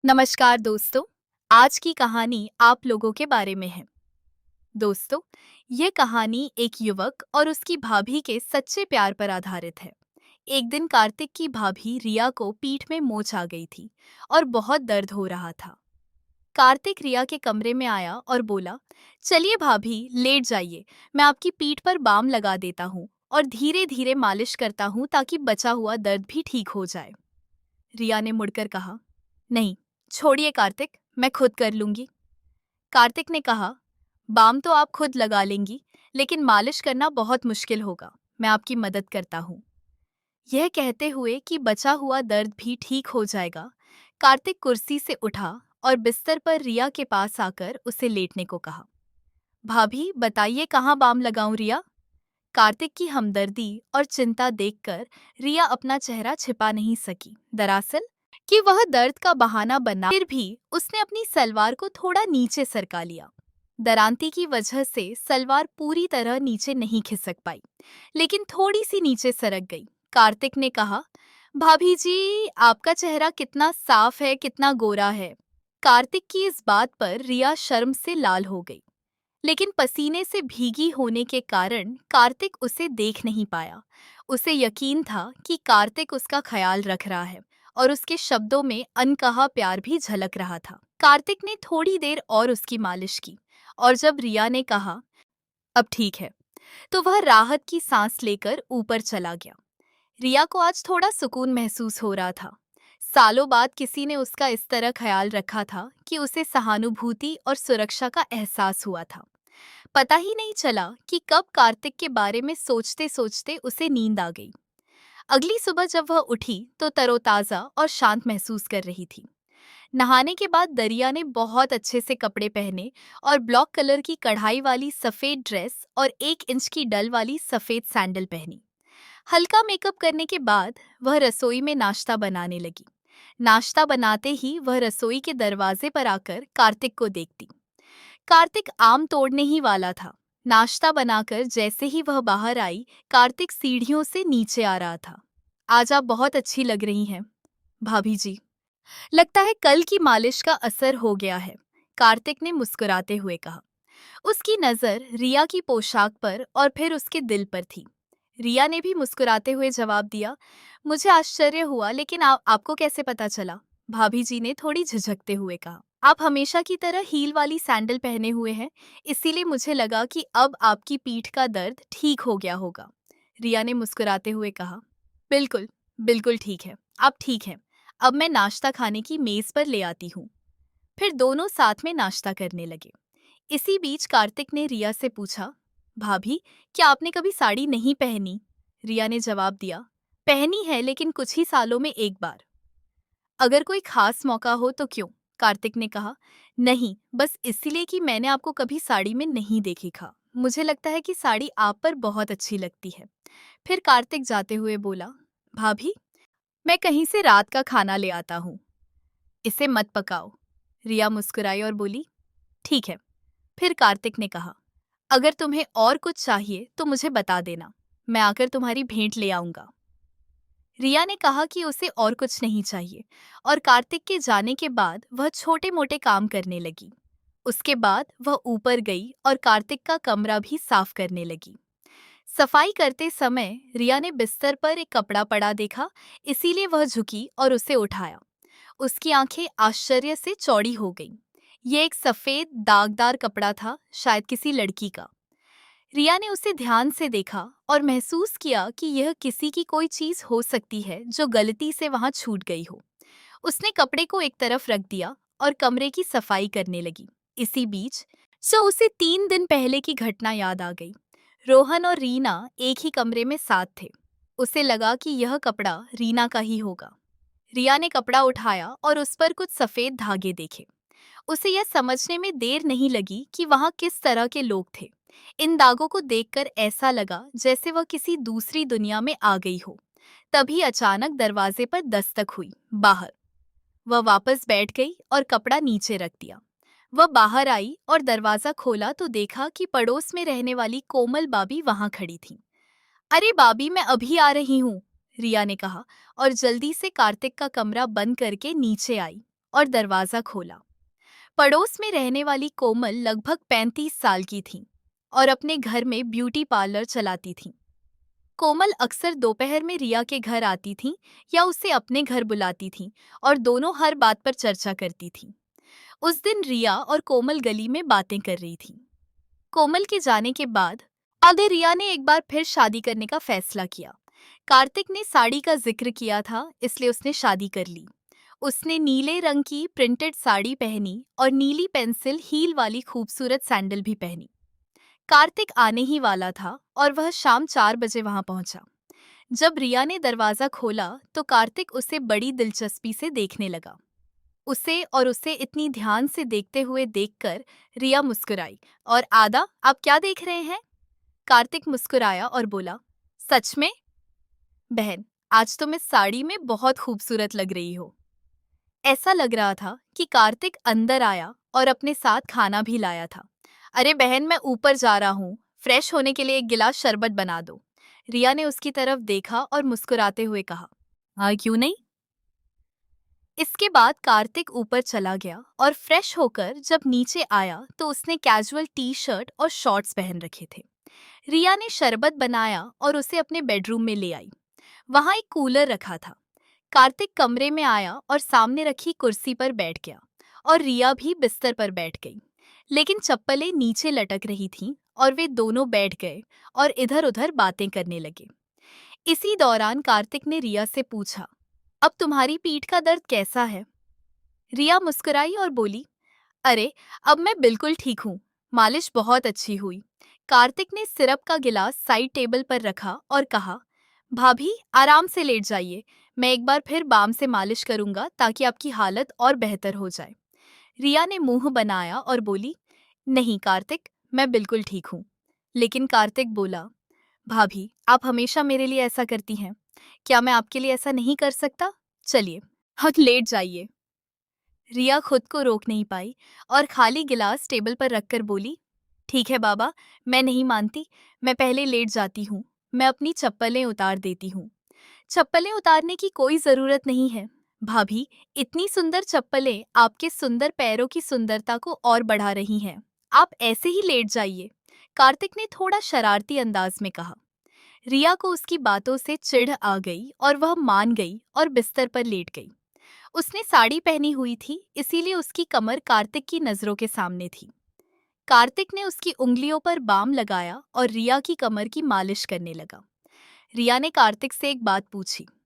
नमस्कार दोस्तों। आज की कहानी आप लोगों के बारे में है। दोस्तों, ये कहानी एक युवक और उसकी भाभी के सच्चे प्यार पर आधारित है। एक दिन कार्तिक की भाभी रिया को पीठ में मोच आ गई थी और बहुत दर्द हो रहा था। कार्तिक रिया के कमरे में आया और बोला, चलिए भाभी, लेट जाइए। मैं आपकी पीठ पर बाम लगा देता हूँ और धीरे धीरे मालिश करता हूँ ताकि बचा हुआ दर्द भी ठीक हो जाए। रिया ने मुड़कर कहा, नहीं, छोड़िए कार्तिक, मैं खुद कर लूंगी। कार्तिक ने कहा, बाम तो आप खुद लगा लेंगी, लेकिन मालिश करना बहुत मुश्किल होगा। मैं आपकी मदद करता हूँ। यह कहते हुए कि बचा हुआ दर्द भी ठीक हो जाएगा, कार्तिक कुर्सी से उठा और बिस्तर पर रिया के पास आकर उसे लेटने को कहा। भाभी, बताइए कहाँ बाम लगाऊं रिया? कार्तिक की हमदर्दी और चिंता देखकर रिया अपना चेहरा छिपा नहीं सकी। दरअसल कि वह दर्द का बहाना बना, फिर भी उसने अपनी सलवार को थोड़ा नीचे सरका लिया। दरांती की वजह से सलवार पूरी तरह नीचे नहीं खिसक पाई, लेकिन थोड़ी सी नीचे सरक गई। कार्तिक ने कहा, भाभी जी, आपका चेहरा कितना साफ है, कितना गोरा है। कार्तिक की इस बात पर रिया शर्म से लाल हो गई, लेकिन पसीने से भीगी होने के कारण कार्तिक उसे देख नहीं पाया। उसे यकीन था कि कार्तिक उसका ख्याल रख रहा है और उसके शब्दों में अनकहा प्यार भी झलक रहा था। कार्तिक ने थोड़ी देर और उसकी मालिश की और जब रिया ने कहा, अब ठीक है, तो वह राहत की सांस लेकर ऊपर चला गया। रिया को आज थोड़ा सुकून महसूस हो रहा था। सालों बाद किसी ने उसका इस तरह ख्याल रखा था कि उसे सहानुभूति और सुरक्षा का एहसास हुआ था। पता ही नहीं चला कि कब कार्तिक के बारे में सोचते सोचते उसे नींद आ गई। अगली सुबह जब वह उठी तो तरोताजा और शांत महसूस कर रही थी। नहाने के बाद दरिया ने बहुत अच्छे से कपड़े पहने और ब्लॉक कलर की कढ़ाई वाली सफेद ड्रेस और 1 इंच की डल वाली सफेद सैंडल पहनी। हल्का मेकअप करने के बाद वह रसोई में नाश्ता बनाने लगी। नाश्ता बनाते ही वह रसोई के दरवाजे पर आकर कार्तिक को देखती। कार्तिक आम तोड़ने ही वाला था। नाश्ता बनाकर जैसे ही वह बाहर आई, कार्तिक सीढ़ियों से नीचे आ रहा था। आज आप बहुत अच्छी लग रही हैं, भाभी जी। लगता है कल की मालिश का असर हो गया है, कार्तिक ने मुस्कुराते हुए कहा। उसकी नजर रिया की पोशाक पर और फिर उसके दिल पर थी। रिया ने भी मुस्कुराते हुए जवाब दिया, मुझे आश्चर्य हुआ, लेकिन आपको कैसे पता चला? भाभी जी ने थोड़ी झिझकते हुए कहा, आप हमेशा की तरह हील वाली सैंडल पहने हुए हैं, इसीलिए मुझे लगा कि अब आपकी पीठ का दर्द ठीक हो गया होगा। रिया ने मुस्कुराते हुए कहा, बिल्कुल, बिल्कुल ठीक है, आप ठीक हैं। अब मैं नाश्ता खाने की मेज पर ले आती हूँ। फिर दोनों साथ में नाश्ता करने लगे। इसी बीच कार्तिक ने रिया से पूछा, भाभी, क्या आपने कभी साड़ी नहीं पहनी? रिया ने जवाब दिया, पहनी है, लेकिन कुछ ही सालों में एक बार। अगर कोई खास मौका हो तो क्यों? कार्तिक ने कहा, नहीं, बस इसलिए कि मैंने आपको कभी साड़ी में नहीं देखी था। मुझे लगता है कि साड़ी आप पर बहुत अच्छी लगती है। फिर कार्तिक जाते हुए बोला, भाभी, मैं कहीं से रात का खाना ले आता हूँ, इसे मत पकाओ। रिया मुस्कुराई और बोली, ठीक है। फिर कार्तिक ने कहा, अगर तुम्हें और कुछ चाहिए तो मुझे बता देना, मैं आकर तुम्हारी भेंट ले आऊंगा। रिया ने कहा कि उसे और कुछ नहीं चाहिए और कार्तिक के जाने के बाद वह छोटे मोटे काम करने लगी। उसके बाद वह ऊपर गई और कार्तिक का कमरा भी साफ करने लगी। सफाई करते समय रिया ने बिस्तर पर एक कपड़ा पड़ा देखा, इसीलिए वह झुकी और उसे उठाया। उसकी आंखें आश्चर्य से चौड़ी हो गईं। ये एक सफेद दागदार कपड़ा था, शायद किसी लड़की का। रिया ने उसे ध्यान से देखा और महसूस किया कि यह किसी की कोई चीज हो सकती है जो गलती से वहां छूट गई हो। उसने कपड़े को एक तरफ रख दिया और कमरे की सफाई करने लगी। इसी बीच उसे 3 दिन पहले की घटना याद आ गई। रोहन और रीना एक ही कमरे में साथ थे। उसे लगा कि यह कपड़ा रीना का ही होगा। रिया ने कपड़ा उठाया और उस पर कुछ सफेद धागे देखे। उसे यह समझने में देर नहीं लगी कि वहां किस तरह के लोग थे। इन दागों को देखकर ऐसा लगा जैसे वह किसी दूसरी दुनिया में आ गई हो। तभी अचानक दरवाजे पर दस्तक हुई। बाहर। वह वापस बैठ गई और कपड़ा नीचे रख दिया। वह बाहर आई और दरवाजा खोला तो देखा कि पड़ोस में रहने वाली कोमल बाबी वहां खड़ी थी। अरे बाबी, मैं अभी आ रही हूँ, रिया ने कहा और जल्दी से कार्तिक का कमरा बंद करके नीचे आई और दरवाजा खोला। पड़ोस में रहने वाली कोमल लगभग 35 साल की थी और अपने घर में ब्यूटी पार्लर चलाती थी। कोमल अक्सर दोपहर में रिया के घर आती थी या उसे अपने घर बुलाती थी और दोनों हर बात पर चर्चा करती थी। उस दिन रिया और कोमल गली में बातें कर रही थी। कोमल के जाने के बाद आधे रिया ने एक बार फिर शादी करने का फैसला किया। कार्तिक ने साड़ी का जिक्र किया था, इसलिए उसने शादी कर ली। उसने नीले रंग की प्रिंटेड साड़ी पहनी और नीली पेंसिल हील वाली खूबसूरत सैंडल भी पहनी। कार्तिक आने ही वाला था और वह शाम 4 बजे वहां पहुंचा। जब रिया ने दरवाजा खोला तो कार्तिक उसे बड़ी दिलचस्पी से देखने लगा। उसे इतनी ध्यान से देखते हुए देखकर रिया मुस्कुराई और आदा, आप क्या देख रहे हैं? कार्तिक मुस्कुराया और बोला, सच में? बहन, आज तुम इस साड़ी में बहुत खूबसूरत लग रही हो। ऐसा लग रहा था कि कार्तिक अंदर आया और अपने साथ खाना भी लाया था। अरे बहन, मैं ऊपर जा रहा हूँ, फ्रेश होने के लिए एक गिलास शरबत बना दो। रिया ने उसकी तरफ देखा और मुस्कुराते हुए कहा, हाँ क्यों नहीं। इसके बाद कार्तिक ऊपर चला गया और फ्रेश होकर जब नीचे आया तो उसने कैजुअल टी शर्ट और शॉर्ट्स पहन रखे थे। रिया ने शरबत बनाया और उसे अपने बेडरूम में ले आई। वहां एक कूलर रखा था। कार्तिक कमरे में आया और सामने रखी कुर्सी पर बैठ गया और रिया भी बिस्तर पर बैठ गई। लेकिन चप्पलें नीचे लटक रही थीं और वे दोनों बैठ गए और इधर उधर बातें करने लगे। इसी दौरान कार्तिक ने रिया से पूछा, अब तुम्हारी पीठ का दर्द कैसा है? रिया मुस्कुराई और बोली, अरे अब मैं बिल्कुल ठीक हूँ, मालिश बहुत अच्छी हुई। कार्तिक ने सिरप का गिलास साइड टेबल पर रखा और कहा, भाभी आराम से लेट जाइए, मैं एक बार फिर बाम से मालिश करूंगा ताकि आपकी हालत और बेहतर हो जाए। रिया ने मुंह बनाया और बोली, नहीं कार्तिक, मैं बिल्कुल ठीक हूँ। लेकिन कार्तिक बोला, भाभी आप हमेशा मेरे लिए ऐसा करती हैं, क्या मैं आपके लिए ऐसा नहीं कर सकता? चलिए, अब लेट जाइए। रिया खुद को रोक नहीं पाई और खाली गिलास टेबल पर रखकर बोली, ठीक है बाबा, मैं नहीं मानती, मैं पहले लेट जाती हूँ, मैं अपनी चप्पलें उतार देती हूँ। चप्पलें उतारने की कोई जरूरत नहीं है भाभी, इतनी सुंदर चप्पलें आपके सुंदर पैरों की सुंदरता को और बढ़ा रही हैं। आप ऐसे ही लेट जाइए, कार्तिक ने थोड़ा शरारती अंदाज में कहा। रिया को उसकी बातों से चिढ़ आ गई और वह मान गई और बिस्तर पर लेट गई। उसने साड़ी पहनी हुई थी, इसीलिए उसकी कमर कार्तिक की नजरों के सामने थी। कार्तिक ने उसकी उंगलियों पर बाम लगाया और रिया की कमर की मालिश करने लगा। रिया ने कार्तिक से एक बात पूछी,